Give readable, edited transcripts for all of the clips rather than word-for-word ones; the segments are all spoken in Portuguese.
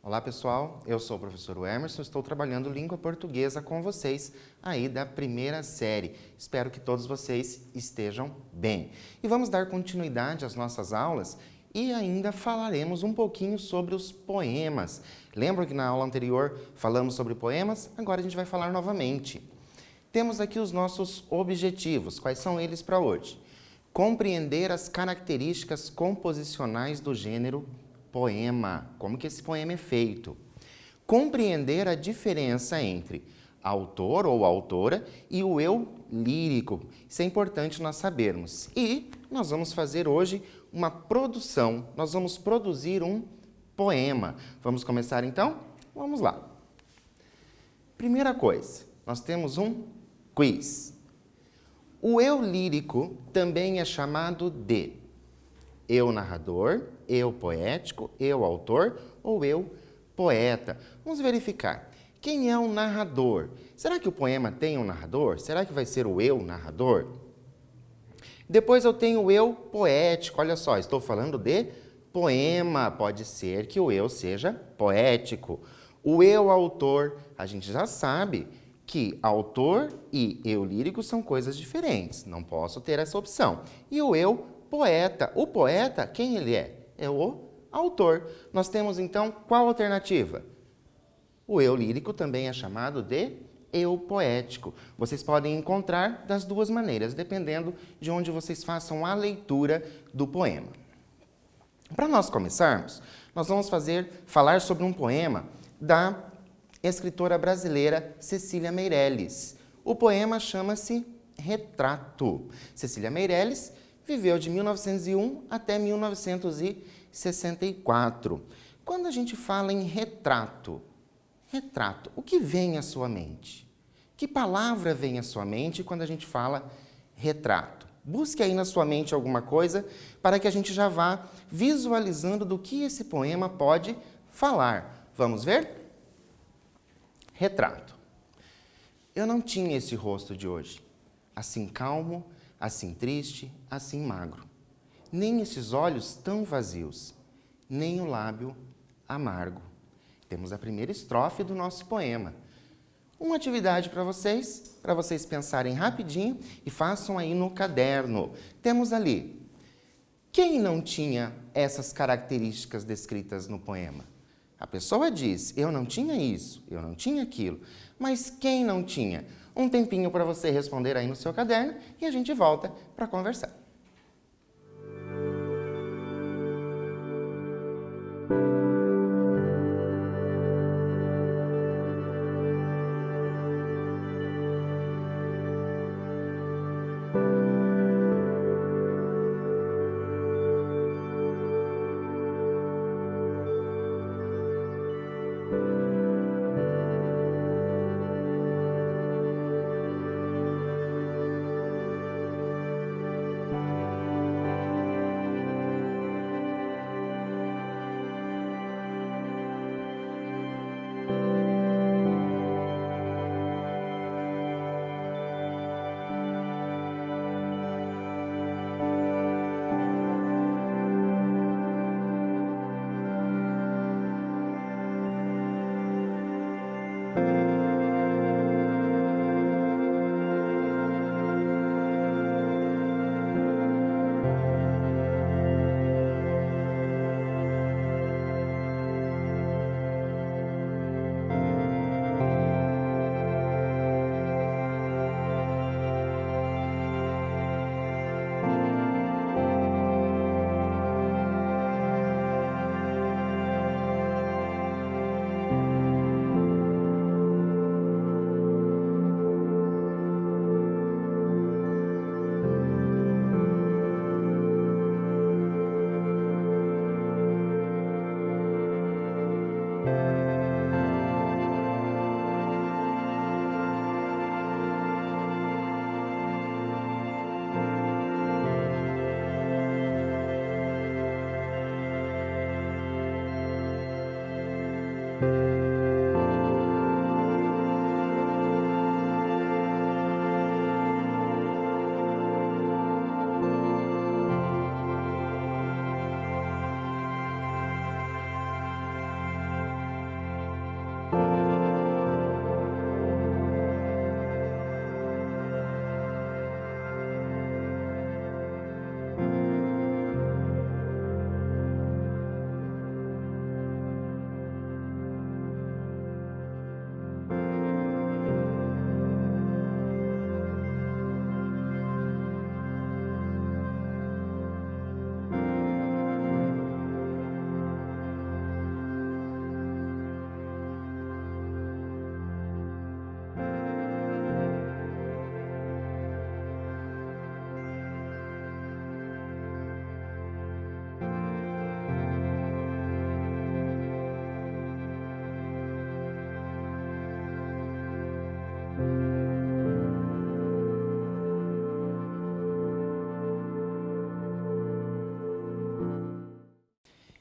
Olá pessoal, eu sou o professor Emerson, estou trabalhando língua portuguesa com vocês aí da primeira série. Espero que todos vocês estejam bem. E vamos dar continuidade às nossas aulas e ainda falaremos um pouquinho sobre os poemas. Lembra que na aula anterior falamos sobre poemas? Agora a gente vai falar novamente. Temos aqui os nossos objetivos. Quais são eles para hoje? Compreender as características composicionais do gênero poema, como que esse poema é feito. Compreender a diferença entre autor ou autora e o eu lírico. Isso é importante nós sabermos. E nós vamos fazer hoje uma produção, nós vamos produzir um poema. Vamos começar então? Vamos lá. Primeira coisa, nós temos um quiz. O eu lírico também é chamado de eu narrador, eu poético, eu autor ou eu poeta. Vamos verificar. Quem é o narrador? Será que o poema tem um narrador? Será que vai ser o eu narrador? Depois eu tenho o eu poético. Olha só, estou falando de poema. Pode ser que o eu seja poético. O eu autor, a gente já sabe que autor e eu lírico são coisas diferentes. Não posso ter essa opção. E o eu poeta. O poeta, quem ele é? É o autor. Nós temos, então, qual alternativa? O eu lírico também é chamado de eu poético. Vocês podem encontrar das duas maneiras, dependendo de onde vocês façam a leitura do poema. Para nós começarmos, nós vamos falar sobre um poema da escritora brasileira Cecília Meirelles. O poema chama-se Retrato. Cecília Meirelles viveu de 1901 até 1964. Quando a gente fala em retrato, o que vem à sua mente? Que palavra vem à sua mente quando a gente fala retrato? Busque aí na sua mente alguma coisa para que a gente já vá visualizando do que esse poema pode falar. Vamos ver? Retrato. Eu não tinha esse rosto de hoje, assim calmo, assim triste, assim magro. Nem esses olhos tão vazios, nem o lábio amargo. Temos a primeira estrofe do nosso poema. Uma atividade para vocês pensarem rapidinho e façam aí no caderno. Temos ali, quem não tinha essas características descritas no poema? A pessoa diz, eu não tinha isso, eu não tinha aquilo. Mas quem não tinha? Um tempinho para você responder aí no seu caderno e a gente volta para conversar.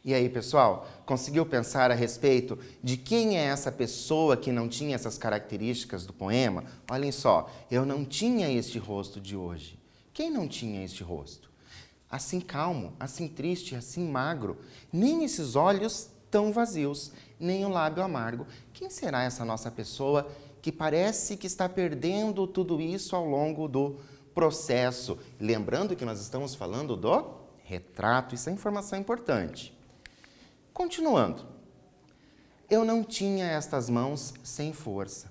E aí, pessoal, conseguiu pensar a respeito de quem é essa pessoa que não tinha essas características do poema? Olhem só, eu não tinha este rosto de hoje. Quem não tinha este rosto? Assim calmo, assim triste, assim magro, nem esses olhos tão vazios, nem o lábio amargo. Quem será essa nossa pessoa que parece que está perdendo tudo isso ao longo do processo? Lembrando que nós estamos falando do retrato, isso é informação importante. Continuando, eu não tinha estas mãos sem força,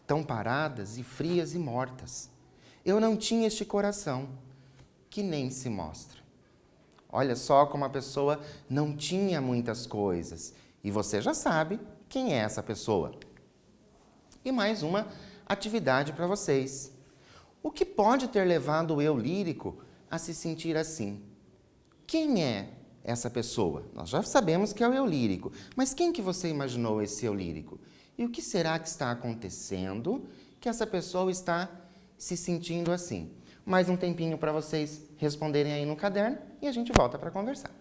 tão paradas e frias e mortas. Eu não tinha este coração, que nem se mostra. Olha só como a pessoa não tinha muitas coisas. E você já sabe quem é essa pessoa. E mais uma atividade para vocês. O que pode ter levado o eu lírico a se sentir assim? Quem é essa pessoa? Nós já sabemos que é o eu lírico, mas quem que você imaginou esse eu lírico? E o que será que está acontecendo que essa pessoa está se sentindo assim? Mais um tempinho para vocês responderem aí no caderno e a gente volta para conversar.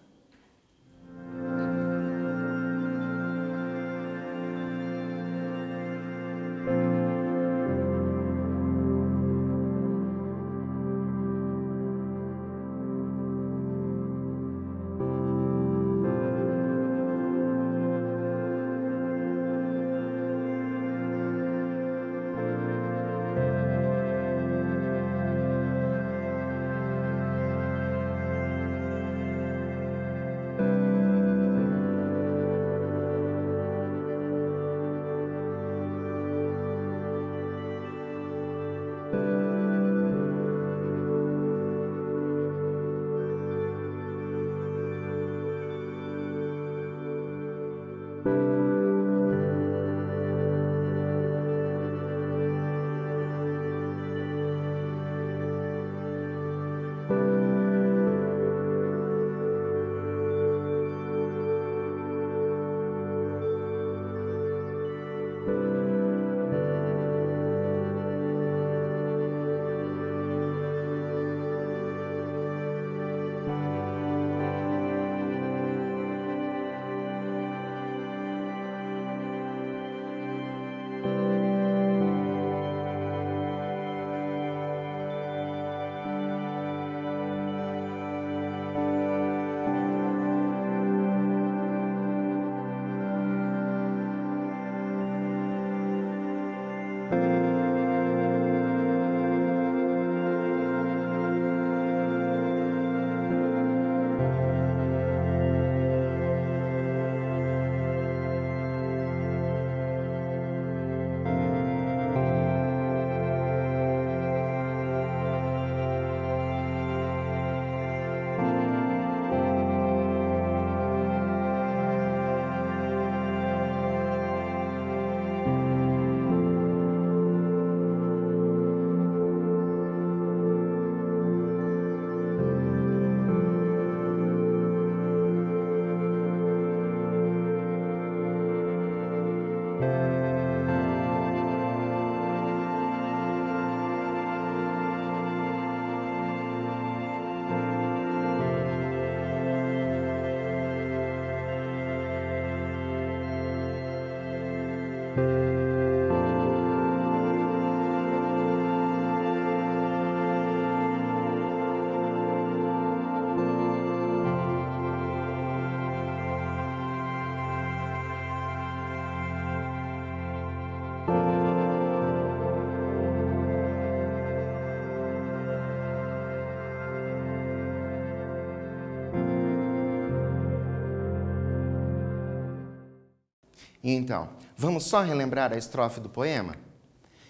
Então, vamos só relembrar a estrofe do poema?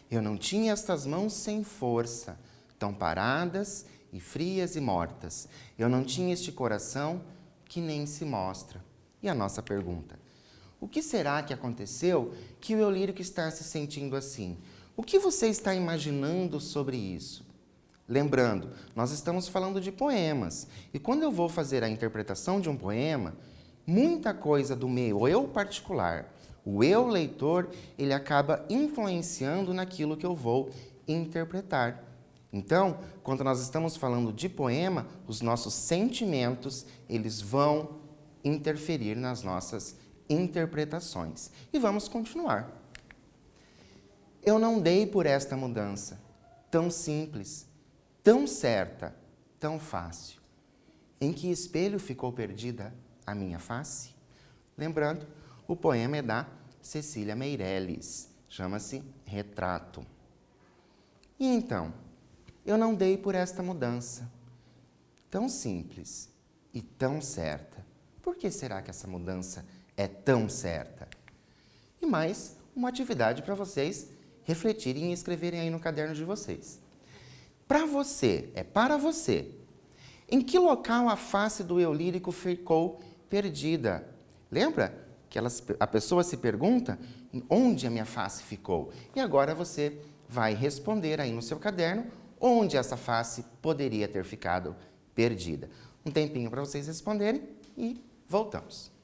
Eu não tinha estas mãos sem força, tão paradas e frias e mortas. Eu não tinha este coração que nem se mostra. E a nossa pergunta? O que será que aconteceu que o eu lírico está se sentindo assim? O que você está imaginando sobre isso? Lembrando, nós estamos falando de poemas. E quando eu vou fazer a interpretação de um poema, muita coisa do meu eu particular, o eu leitor, ele acaba influenciando naquilo que eu vou interpretar. Então, quando nós estamos falando de poema, os nossos sentimentos, eles vão interferir nas nossas interpretações. E vamos continuar. Eu não dei por esta mudança, tão simples, tão certa, tão fácil. Em que espelho ficou perdida a minha face? Lembrando, o poema é da Cecília Meirelles, chama-se Retrato. E então, eu não dei por esta mudança, tão simples e tão certa. Por que será que essa mudança é tão certa? E mais uma atividade para vocês refletirem e escreverem aí no caderno de vocês. Para você, para você, em que local a face do eu lírico ficou perdida? Lembra que a pessoa se pergunta onde a minha face ficou? E agora você vai responder aí no seu caderno onde essa face poderia ter ficado perdida. Um tempinho para vocês responderem e voltamos.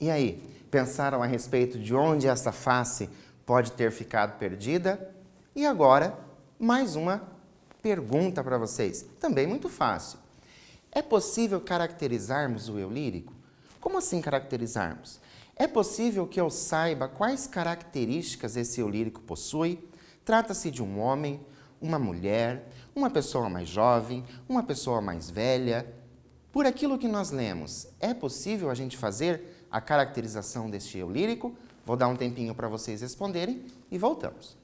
E aí, pensaram a respeito de onde essa face pode ter ficado perdida? E agora, mais uma pergunta para vocês, também muito fácil. É possível caracterizarmos o eu lírico? Como assim caracterizarmos? É possível que eu saiba quais características esse eu lírico possui? Trata-se de um homem, uma mulher, uma pessoa mais jovem, uma pessoa mais velha? Por aquilo que nós lemos, é possível a gente fazer a caracterização deste eu lírico? Vou dar um tempinho para vocês responderem e voltamos.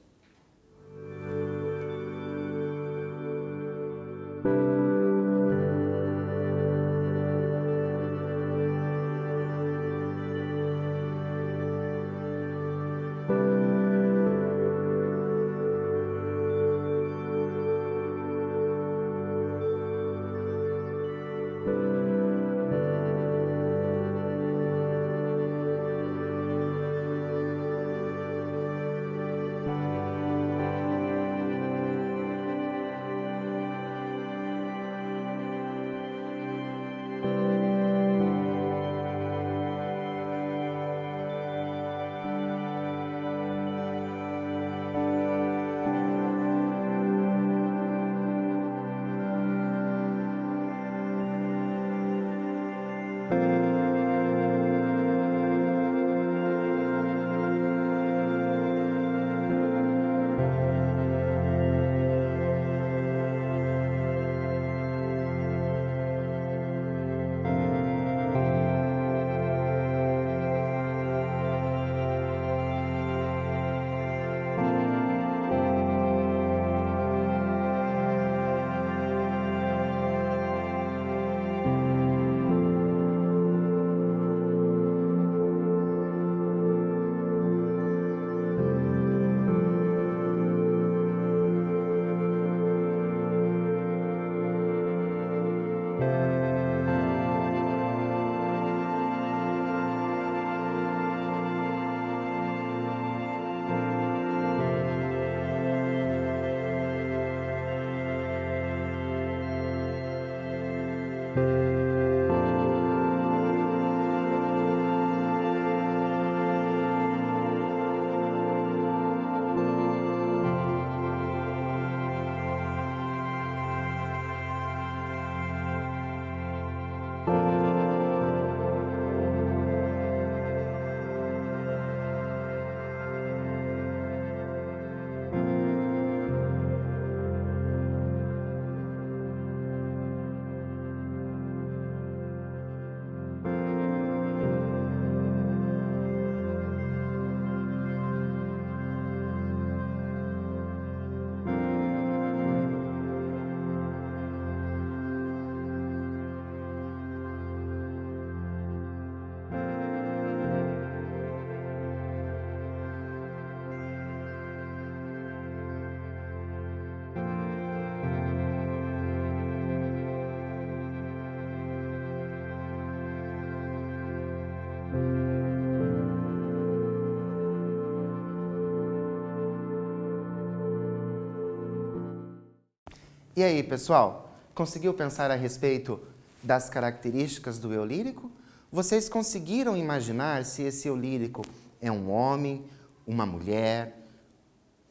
E aí, pessoal, conseguiu pensar a respeito das características do eu lírico? Vocês conseguiram imaginar se esse eu lírico é um homem, uma mulher,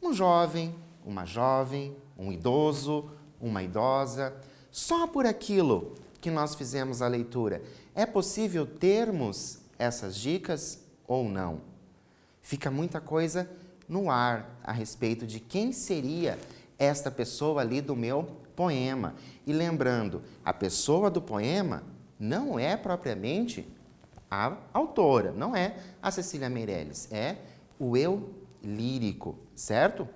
um jovem, um idoso, uma idosa? Só por aquilo que nós fizemos a leitura, é possível termos essas dicas ou não? Fica muita coisa no ar a respeito de quem seria esta pessoa ali do meu poema. E lembrando, a pessoa do poema não é propriamente a autora, não é a Cecília Meirelles, é o eu lírico, certo?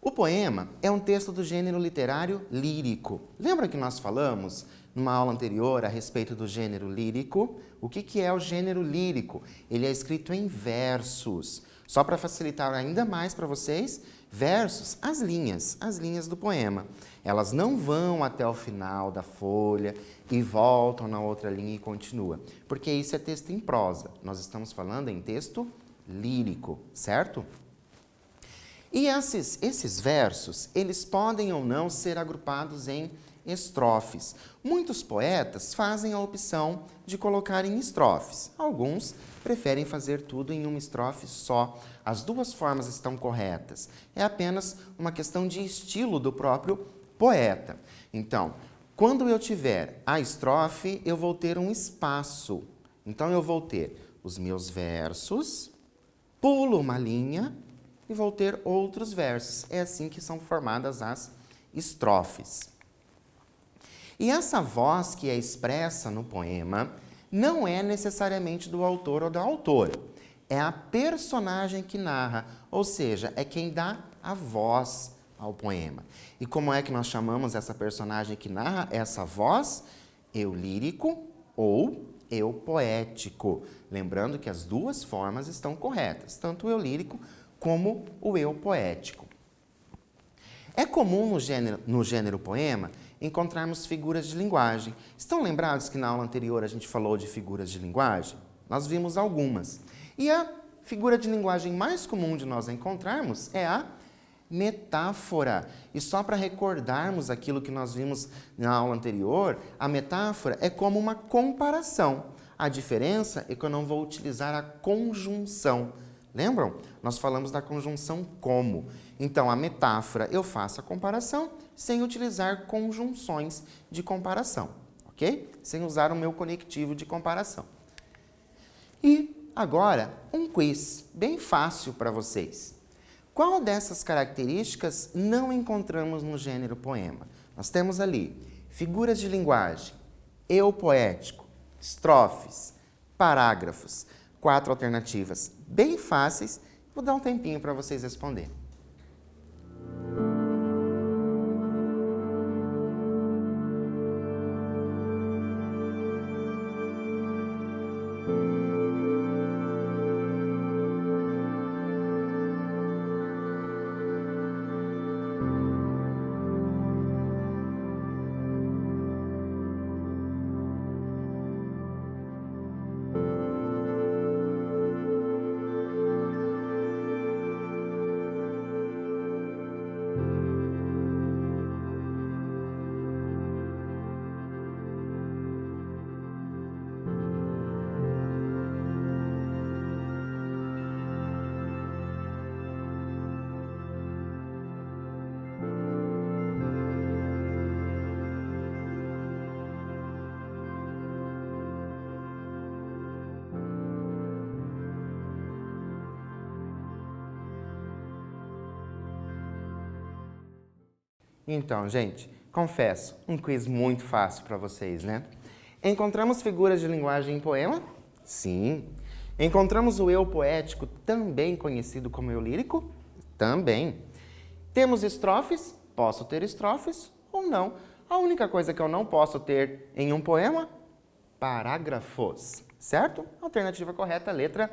O poema é um texto do gênero literário lírico. Lembra que nós falamos numa aula anterior a respeito do gênero lírico? O que é o gênero lírico? Ele é escrito em versos. Só para facilitar ainda mais para vocês, versos, as linhas do poema. Elas não vão até o final da folha e voltam na outra linha e continua, porque isso é texto em prosa. Nós estamos falando em texto lírico, certo? E esses versos, eles podem ou não ser agrupados em estrofes. Muitos poetas fazem a opção de colocar em estrofes. Alguns preferem fazer tudo em uma estrofe só. As duas formas estão corretas. É apenas uma questão de estilo do próprio poeta. Então, quando eu tiver a estrofe, eu vou ter um espaço. Então, eu vou ter os meus versos, pulo uma linha e vou ter outros versos. É assim que são formadas as estrofes. E essa voz que é expressa no poema não é necessariamente do autor ou da autora. É a personagem que narra, ou seja, é quem dá a voz ao poema. E como é que nós chamamos essa personagem que narra essa voz? Eu lírico ou eu poético. Lembrando que as duas formas estão corretas, tanto o eu lírico como o eu poético. É comum no gênero poema encontrarmos figuras de linguagem. Estão lembrados que na aula anterior a gente falou de figuras de linguagem? Nós vimos algumas. E a figura de linguagem mais comum de nós encontrarmos é a metáfora. E só para recordarmos aquilo que nós vimos na aula anterior, a metáfora é como uma comparação. A diferença é que eu não vou utilizar a conjunção. Lembram? Nós falamos da conjunção como. Então, a metáfora, eu faço a comparação sem utilizar conjunções de comparação, ok? Sem usar o meu conectivo de comparação. E agora, um quiz bem fácil para vocês. Qual dessas características não encontramos no gênero poema? Nós temos ali figuras de linguagem, eu poético, estrofes, parágrafos, 4 alternativas bem fáceis. Vou dar um tempinho para vocês responderem. Então, gente, confesso, um quiz muito fácil para vocês, né? Encontramos figuras de linguagem em poema? Sim. Encontramos o eu poético, também conhecido como eu lírico? Também. Temos estrofes? Posso ter estrofes ou não. A única coisa que eu não posso ter em um poema? Parágrafos, certo? Alternativa correta, letra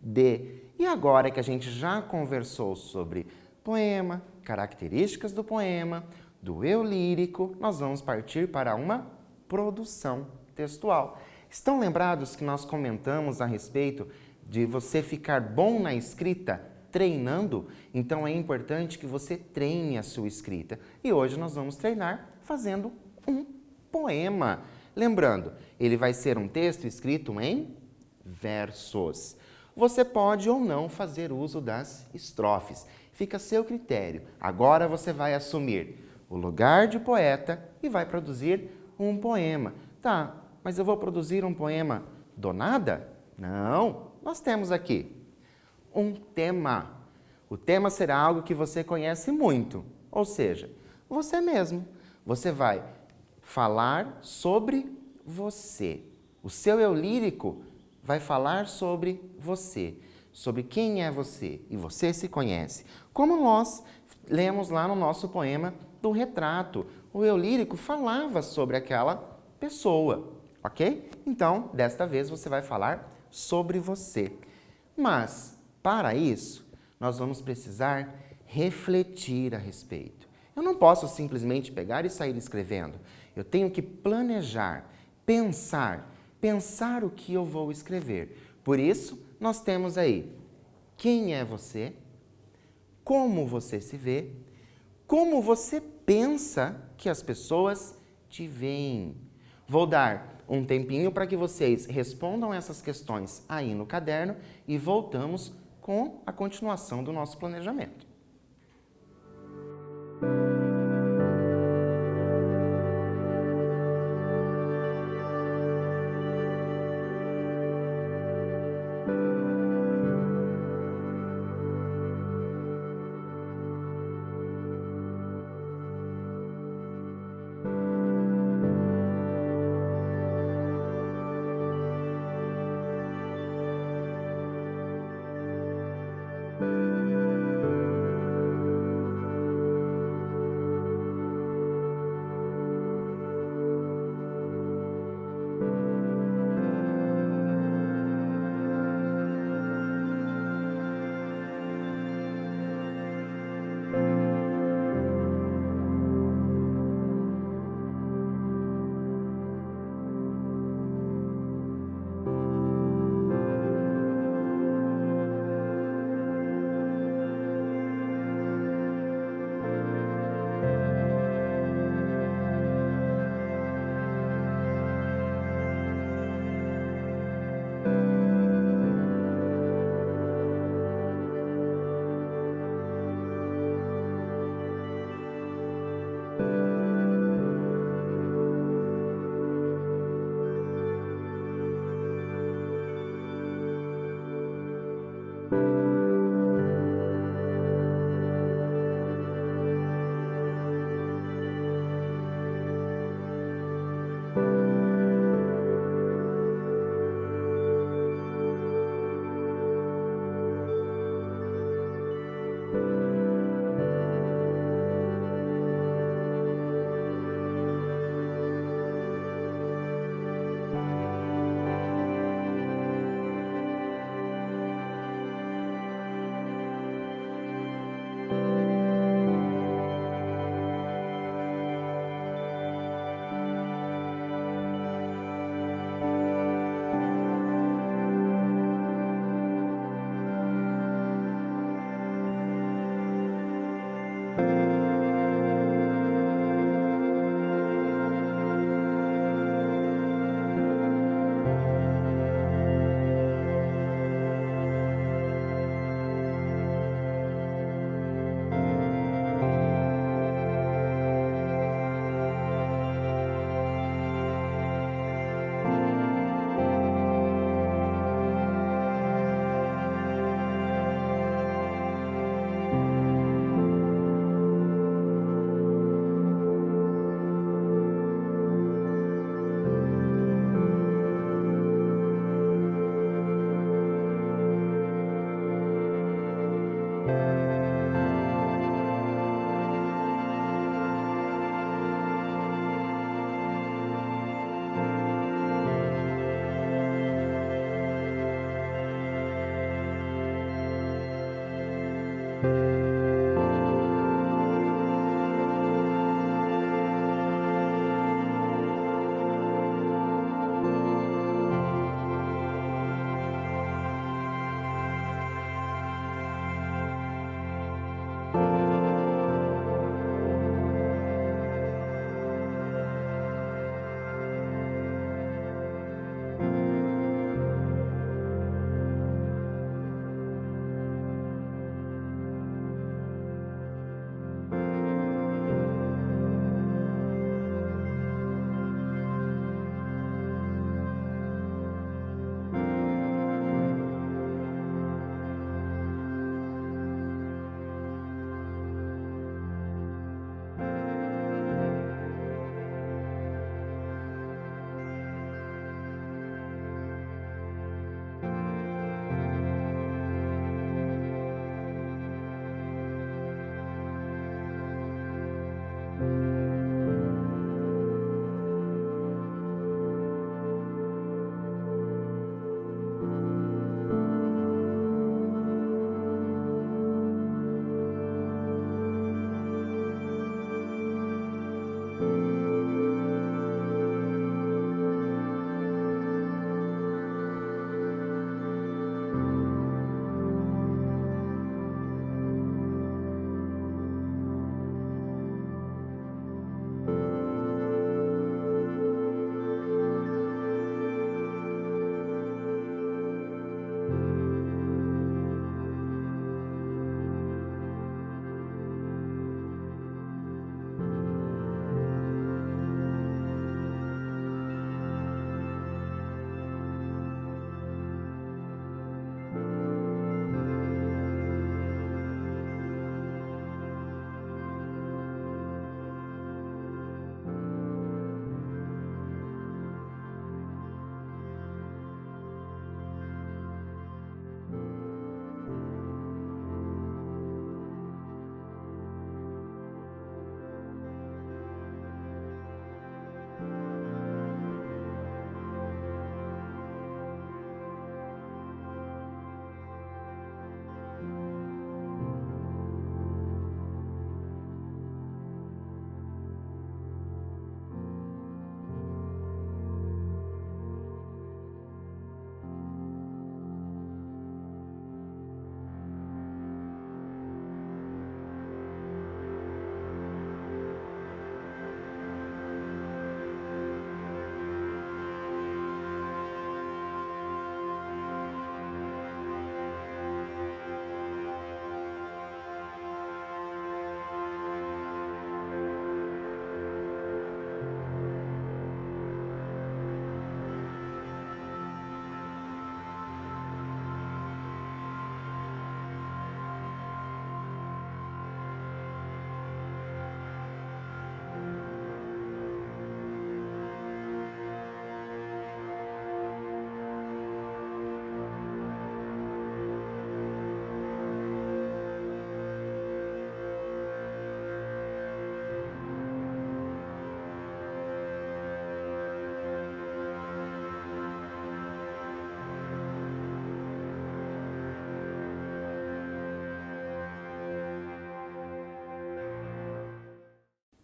D. E agora que a gente já conversou sobre poema, características do poema, do eu lírico, nós vamos partir para uma produção textual. Estão lembrados que nós comentamos a respeito de você ficar bom na escrita treinando? Então é importante que você treine a sua escrita. E hoje nós vamos treinar fazendo um poema. Lembrando, ele vai ser um texto escrito em versos. Você pode ou não fazer uso das estrofes. Fica a seu critério. Agora você vai assumir o lugar de poeta e vai produzir um poema. Tá, mas eu vou produzir um poema do nada? Não, nós temos aqui um tema. O tema será algo que você conhece muito, ou seja, você mesmo. Você vai falar sobre você. O seu eu lírico vai falar sobre você, sobre quem é você, e você se conhece. Como nós lemos lá no nosso poema do retrato, o eu lírico falava sobre aquela pessoa, ok? Então, desta vez você vai falar sobre você. Mas, para isso, nós vamos precisar refletir a respeito. Eu não posso simplesmente pegar e sair escrevendo. Eu tenho que planejar, pensar o que eu vou escrever. Por isso, nós temos aí quem é você, como você se vê, como você pensa que as pessoas te veem. Vou dar um tempinho para que vocês respondam essas questões aí no caderno e voltamos com a continuação do nosso planejamento.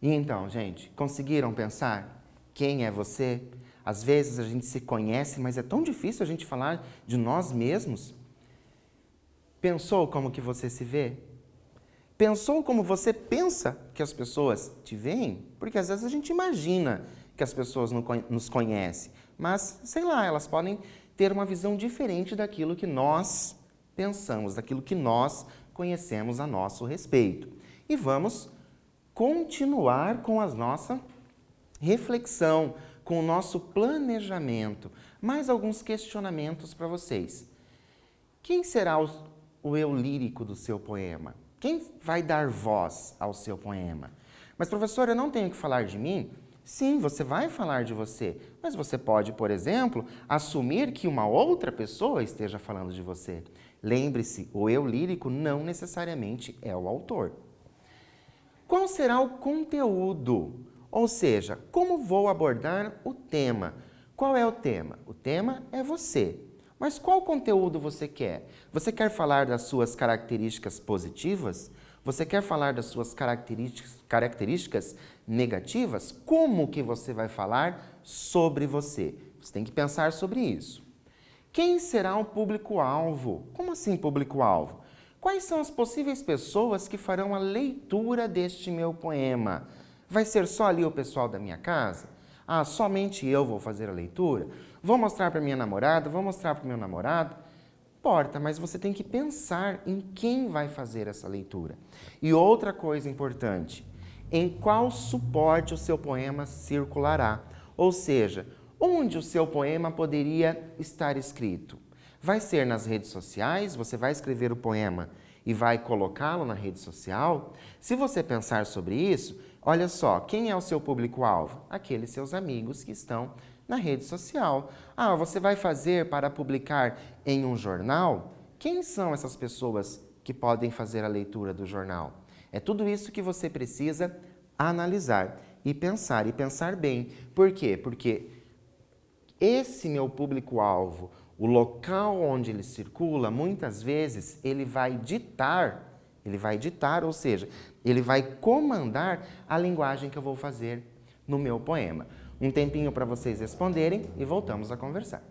E então, gente, conseguiram pensar quem é você? Às vezes a gente se conhece, mas é tão difícil a gente falar de nós mesmos. Pensou como que você se vê? Pensou como você pensa que as pessoas te veem? Porque às vezes a gente imagina que as pessoas nos conhecem, mas, sei lá, elas podem ter uma visão diferente daquilo que nós pensamos, daquilo que nós conhecemos a nosso respeito. E vamos continuar com a nossa reflexão, com o nosso planejamento. Mais alguns questionamentos para vocês. Quem será o eu lírico do seu poema? Quem vai dar voz ao seu poema? Mas, professor, eu não tenho que falar de mim? Sim, você vai falar de você, mas você pode, por exemplo, assumir que uma outra pessoa esteja falando de você. Lembre-se, o eu lírico não necessariamente é o autor. Qual será o conteúdo? Ou seja, como vou abordar o tema? Qual é o tema? O tema é você. Mas qual conteúdo você quer? Você quer falar das suas características positivas? Você quer falar das suas características negativas? Como que você vai falar sobre você? Você tem que pensar sobre isso. Quem será o público-alvo? Como assim público-alvo? Quais são as possíveis pessoas que farão a leitura deste meu poema? Vai ser só ali o pessoal da minha casa? Ah, somente eu vou fazer a leitura? Vou mostrar para minha namorada? Vou mostrar para o meu namorado? Importa, mas você tem que pensar em quem vai fazer essa leitura. E outra coisa importante, em qual suporte o seu poema circulará? Ou seja, onde o seu poema poderia estar escrito? Vai ser nas redes sociais? Você vai escrever o poema e vai colocá-lo na rede social? Se você pensar sobre isso, olha só, quem é o seu público-alvo? Aqueles seus amigos que estão na rede social. Ah, você vai fazer para publicar em um jornal? Quem são essas pessoas que podem fazer a leitura do jornal? É tudo isso que você precisa analisar e pensar bem. Por quê? Porque esse meu público-alvo, o local onde ele circula, muitas vezes ele vai ditar, ou seja, ele vai comandar a linguagem que eu vou fazer no meu poema. Um tempinho para vocês responderem e voltamos a conversar.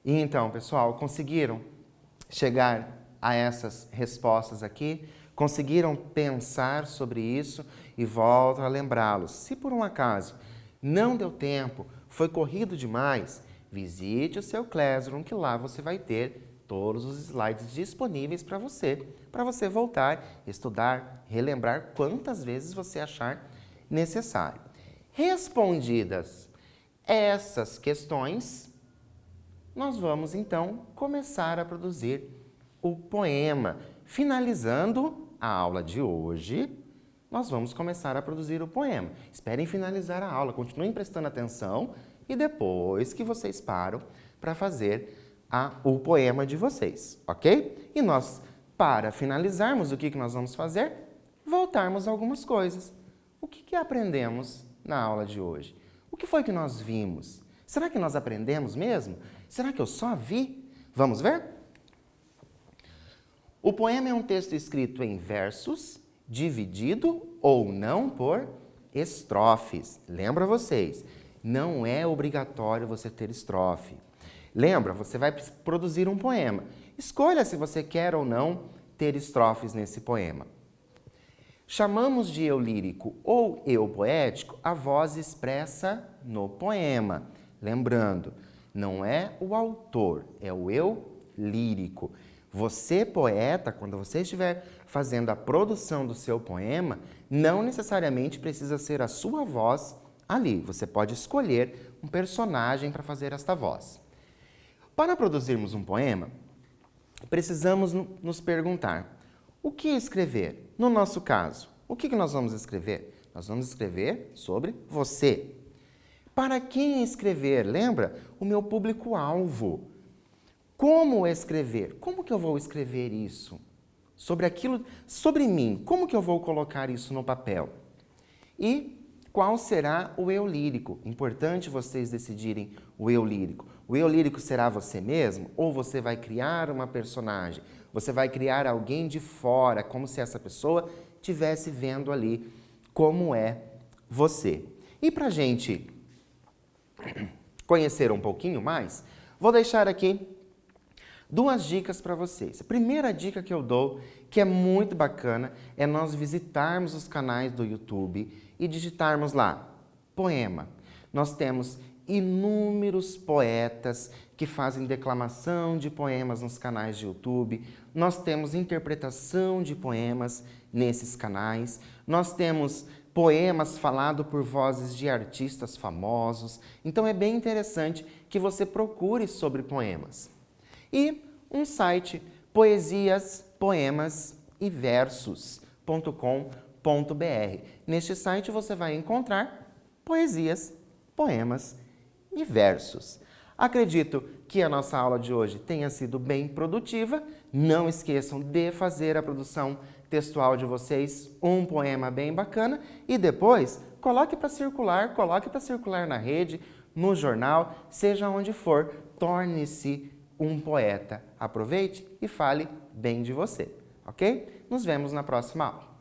E então, pessoal, conseguiram chegar a essas respostas aqui? Conseguiram pensar sobre isso? E volto a lembrá-los, se por um acaso não deu tempo, foi corrido demais, visite o seu Classroom, que lá você vai ter todos os slides disponíveis para você voltar, estudar, relembrar quantas vezes você achar necessário. Respondidas essas questões, nós vamos então começar a produzir o poema. Finalizando a aula de hoje, nós vamos começar a produzir o poema. Esperem finalizar a aula, continuem prestando atenção e depois que vocês param para fazer o poema de vocês, ok? E nós, para finalizarmos, o que nós vamos fazer? Voltarmos a algumas coisas. O que aprendemos na aula de hoje? O que foi que nós vimos? Será que nós aprendemos mesmo? Será que eu só vi? Vamos ver? O poema é um texto escrito em versos, dividido ou não por estrofes. Lembra vocês, não é obrigatório você ter estrofe. Lembra, você vai produzir um poema. Escolha se você quer ou não ter estrofes nesse poema. Chamamos de eu lírico ou eu poético a voz expressa no poema. Lembrando, não é o autor, é o eu lírico. Você, poeta, quando você estiver fazendo a produção do seu poema, não necessariamente precisa ser a sua voz ali. Você pode escolher um personagem para fazer esta voz. Para produzirmos um poema, precisamos nos perguntar: o que escrever? No nosso caso, o que nós vamos escrever? Nós vamos escrever sobre você. Para quem escrever? Lembra? O meu público-alvo. Como escrever? Como que eu vou escrever isso? Sobre aquilo, sobre mim, como que eu vou colocar isso no papel? E qual será o eu lírico? Importante vocês decidirem o eu lírico. O eu lírico será você mesmo? Ou você vai criar uma personagem? Você vai criar alguém de fora, como se essa pessoa estivesse vendo ali como é você. E para a gente conhecer um pouquinho mais, vou deixar aqui duas dicas para vocês. A primeira dica que eu dou, que é muito bacana, é nós visitarmos os canais do YouTube e digitarmos lá, poema. Nós temos inúmeros poetas que fazem declamação de poemas nos canais de YouTube. Nós temos interpretação de poemas nesses canais. Nós temos poemas falados por vozes de artistas famosos. Então é bem interessante que você procure sobre poemas. E um site, poesias, poemas e versos.com.br. Neste site você vai encontrar poesias, poemas e versos. Acredito que a nossa aula de hoje tenha sido bem produtiva. Não esqueçam de fazer a produção textual de vocês, um poema bem bacana, e depois coloque para circular na rede, no jornal, seja onde for, torne-se um poeta. Aproveite e fale bem de você, ok? Nos vemos na próxima aula.